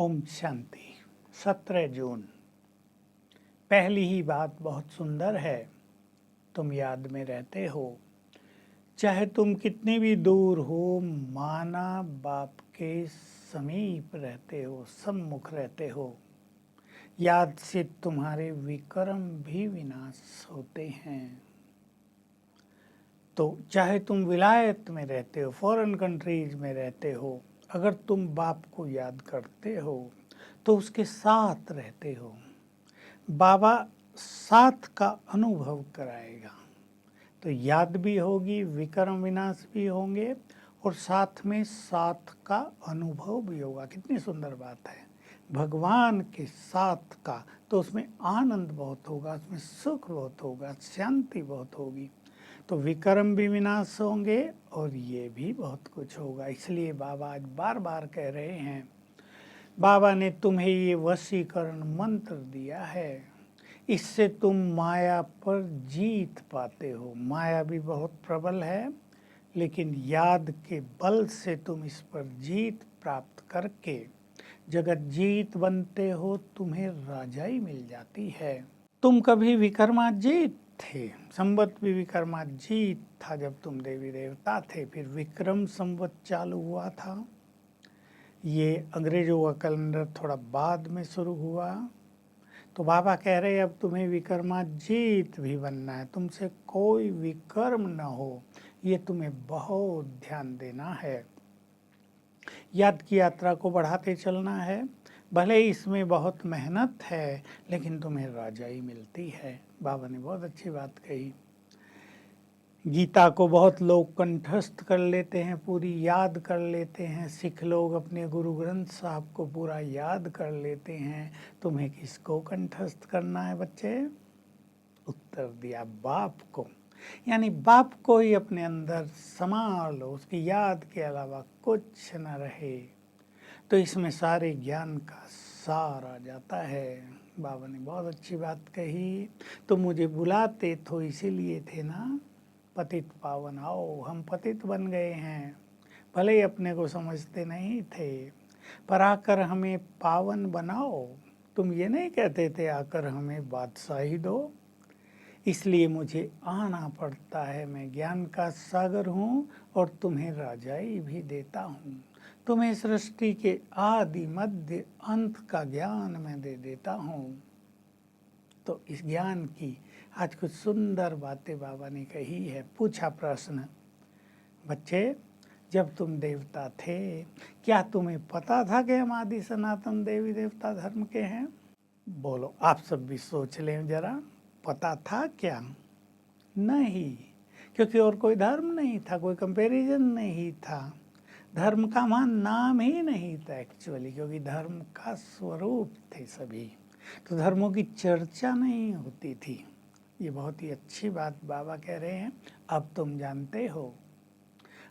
ओम शांति। 17 जून। पहली ही बात बहुत सुंदर है। तुम याद में रहते हो, चाहे तुम कितने भी दूर हो, माना बाप के समीप रहते हो, सम्मुख रहते हो। याद से तुम्हारे विक्रम भी विनाश होते हैं। तो चाहे तुम विलायत में रहते हो, फॉरेन कंट्रीज में रहते हो, अगर तुम बाप को याद करते हो तो उसके साथ रहते हो। बाबा साथ का अनुभव कराएगा, तो याद भी होगी, विक्रम विनाश भी होंगे और साथ में साथ का अनुभव भी होगा। कितनी सुंदर बात है। भगवान के साथ का तो उसमें आनंद बहुत होगा, उसमें सुख बहुत होगा, शांति बहुत होगी। तो विक्रम भी विनाश होंगे और ये भी बहुत कुछ होगा। इसलिए बाबा आज बार बार कह रहे हैं, बाबा ने तुम्हें ये वशीकरण मंत्र दिया है, इससे तुम माया पर जीत पाते हो। माया भी बहुत प्रबल है, लेकिन याद के बल से तुम इस पर जीत प्राप्त करके जगत जीत बनते हो, तुम्हें राजाई मिल जाती है। तुम कभी विक्रमाजीत थे, संवत भी विक्रमाजीत था जब तुम देवी देवता थे। फिर विक्रम संवत चालू हुआ था। ये अंग्रेजों का कैलेंडर थोड़ा बाद में शुरू हुआ। तो बाबा कह रहे अब तुम्हें विक्रमाजीत भी बनना है, तुमसे कोई विक्रम न हो, ये तुम्हें बहुत ध्यान देना है। याद की यात्रा को बढ़ाते चलना है। भले इसमें बहुत मेहनत है, लेकिन तुम्हें राजाई मिलती है। बाबा ने बहुत अच्छी बात कही। गीता को बहुत लोग कंठस्थ कर लेते हैं, पूरी याद कर लेते हैं। सिख लोग अपने गुरु ग्रंथ साहब को पूरा याद कर लेते हैं। तुम्हें किसको कंठस्थ करना है बच्चे? उत्तर दिया, बाप को। यानी बाप को ही अपने अंदर समा लो, उसकी याद के अलावा कुछ न रहे, तो इसमें सारे ज्ञान का सार आ जाता है। बाबा ने बहुत अच्छी बात कही। तो मुझे बुलाते तो इसीलिए थे ना, पतित पावन आओ। हम पतित बन गए हैं, भले ही अपने को समझते नहीं थे, पर आकर हमें पावन बनाओ। तुम ये नहीं कहते थे आकर हमें बादशाही दो, इसलिए मुझे आना पड़ता है। मैं ज्ञान का सागर हूँ और तुम्हें राजाई भी देता हूँ। तुम्हें सृष्टि के आदि मध्य अंत का ज्ञान मैं दे देता हूँ। तो इस ज्ञान की आज कुछ सुंदर बातें बाबा ने कही है। पूछा प्रश्न, बच्चे जब तुम देवता थे, क्या तुम्हें पता था कि हम आदि सनातन देवी देवता धर्म के हैं? बोलो, आप सब भी सोच लें जरा, पता था क्या? नहीं, क्योंकि और कोई धर्म नहीं था, कोई कंपैरिजन नहीं था। धर्म का वहाँ नाम ही नहीं था एक्चुअली, क्योंकि धर्म का स्वरूप थे सभी, तो धर्मों की चर्चा नहीं होती थी। ये बहुत ही अच्छी बात बाबा कह रहे हैं। अब तुम जानते हो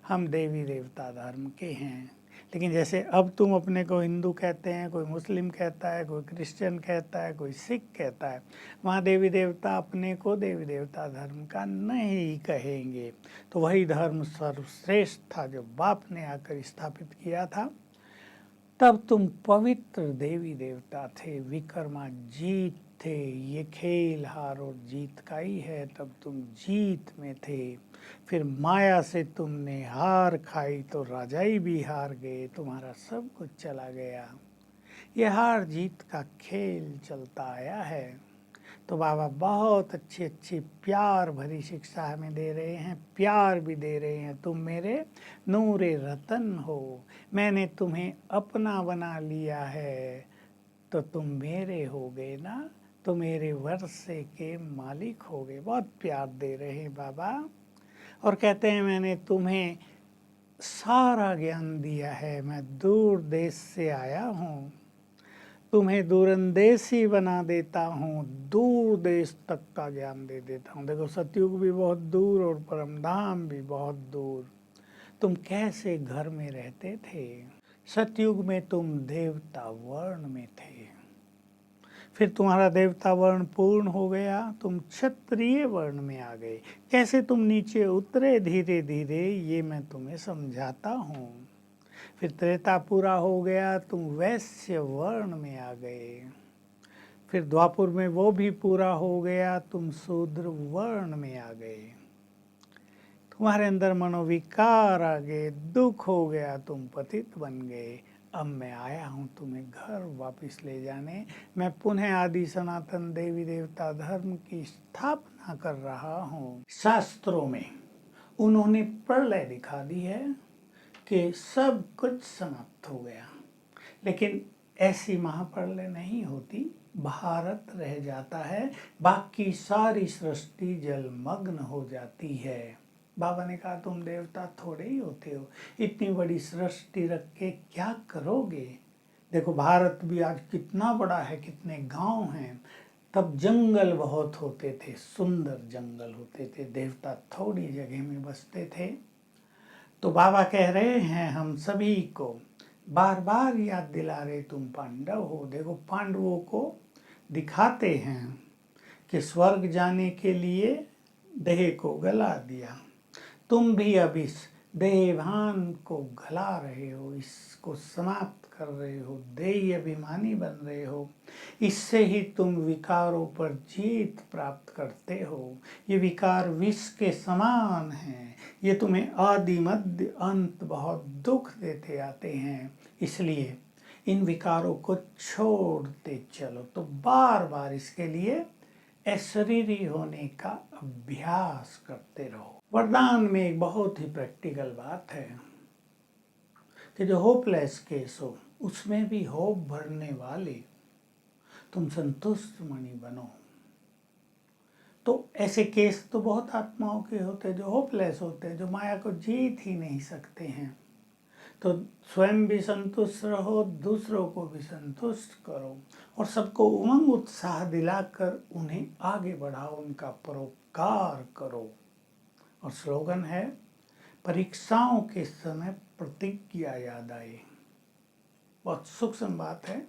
हम देवी देवता धर्म के हैं। लेकिन जैसे अब तुम अपने को हिंदू कहते हैं, कोई मुस्लिम कहता है, कोई क्रिश्चियन कहता है, कोई सिख कहता है, वहाँ देवी देवता अपने को देवी देवता धर्म का नहीं कहेंगे। तो वही धर्म सर्वश्रेष्ठ था जो बाप ने आकर स्थापित किया था। तब तुम पवित्र देवी देवता थे, विक्रमाजीत थे। ये खेल हार और जीत का ही है, तब तुम जीत में थे। फिर माया से तुमने हार खाई तो राजाई भी हार गए, तुम्हारा सब कुछ चला गया। ये हार जीत का खेल चलता आया है। तो बाबा बहुत अच्छी अच्छी प्यार भरी शिक्षा हमें दे रहे हैं, प्यार भी दे रहे हैं। तुम मेरे नूरे रतन हो, मैंने तुम्हें अपना बना लिया है, तो तुम मेरे हो गए ना, तो मेरे वर्षे के मालिक हो गए। बहुत प्यार दे रहे हैं बाबा, और कहते हैं मैंने तुम्हें सारा ज्ञान दिया है। मैं दूर देश से आया हूँ, तुम्हें दूरंदेशी बना देता हूँ, दूर देश तक का ज्ञान दे देता हूँ। देखो, सतयुग भी बहुत दूर और परमधाम भी बहुत दूर। तुम कैसे घर में रहते थे? सतयुग में तुम देवता वर्ण में थे, फिर तुम्हारा देवता वर्ण पूर्ण हो गया, तुम क्षत्रिय वर्ण में आ गए। कैसे तुम नीचे उतरे धीरे धीरे, ये मैं तुम्हें समझाता हूँ। फिर त्रेता पूरा हो गया, तुम वैश्य वर्ण में आ गए। फिर द्वापुर में वो भी पूरा हो गया, तुम शूद्र वर्ण में आ गए। तुम्हारे अंदर मनोविकार आ गए, दुख हो गया, तुम पतित बन गए। अब मैं आया हूँ तुम्हें घर वापस ले जाने। मैं पुनः आदि सनातन देवी देवता धर्म की स्थापना कर रहा हूँ। शास्त्रों में उन्होंने प्रलय दिखा दी है कि सब कुछ समाप्त हो गया, लेकिन ऐसी महाप्रलय नहीं होती। भारत रह जाता है, बाकी सारी सृष्टि जलमग्न हो जाती है। बाबा ने कहा तुम देवता थोड़े ही होते हो, इतनी बड़ी सृष्टि रख के क्या करोगे। देखो भारत भी आज कितना बड़ा है, कितने गांव हैं। तब जंगल बहुत होते थे, सुंदर जंगल होते थे, देवता थोड़ी जगह में बसते थे। तो बाबा कह रहे हैं हम सभी को, बार बार याद दिला रहे तुम पांडव हो। देखो पांडवों को दिखाते हैं कि स्वर्ग जाने के लिए देह को गला दिया, तुम भी अब इस देहभान को गला रहे हो, इसको समाप्त कर रहे हो, देही अभिमानी बन रहे हो। इससे ही तुम विकारों पर जीत प्राप्त करते हो। ये विकार विष के समान हैं, ये तुम्हें आदि मध्य अंत बहुत दुख देते आते हैं। इसलिए इन विकारों को छोड़ते चलो। तो बार बार इसके लिए अशरीरी होने का अभ्यास करते रहो। वरदान में एक बहुत ही प्रैक्टिकल बात है कि जो होपलेस केस हो उसमें भी होप भरने वाले तुम संतुष्ट मणि बनो। तो ऐसे केस तो बहुत आत्माओं के होते हैं जो होपलेस होते हैं, जो माया को जीत ही नहीं सकते हैं। तो स्वयं भी संतुष्ट रहो, दूसरों को भी संतुष्ट करो और सबको उमंग उत्साह दिलाकर उन्हें आगे बढ़ाओ, उनका परोपकार करो। और स्लोगन है, परीक्षाओं के समय प्रतिज्ञा याद आए। बहुत सूक्ष्म बात है।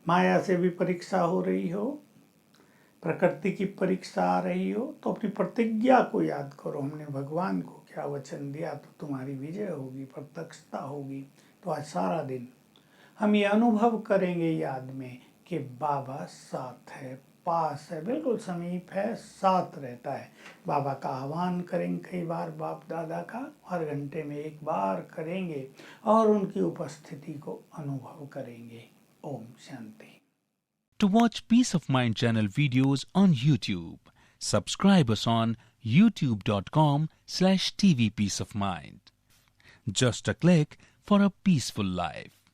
माया से भी परीक्षा हो रही हो, प्रकृति की परीक्षा आ रही हो, तो अपनी प्रतिज्ञा को याद करो। हमने भगवान को क्या वचन दिया तो तुम्हारी विजय होगी, प्रत्यक्षता होगी। तो आज सारा दिन हम ये अनुभव करेंगे याद में कि बाबा साथ है, पास है, बिल्कुल समीप है, साथ रहता है। बाबा का आह्वान करेंगे कई बार, बाप दादा का हर घंटे में एक बार करेंगे और उनकी उपस्थिति को अनुभव करेंगे। Om Shanti. To watch Peace of Mind channel videos on YouTube, subscribe us on youtube.com/tvpeaceofmind. Just a click for a peaceful life.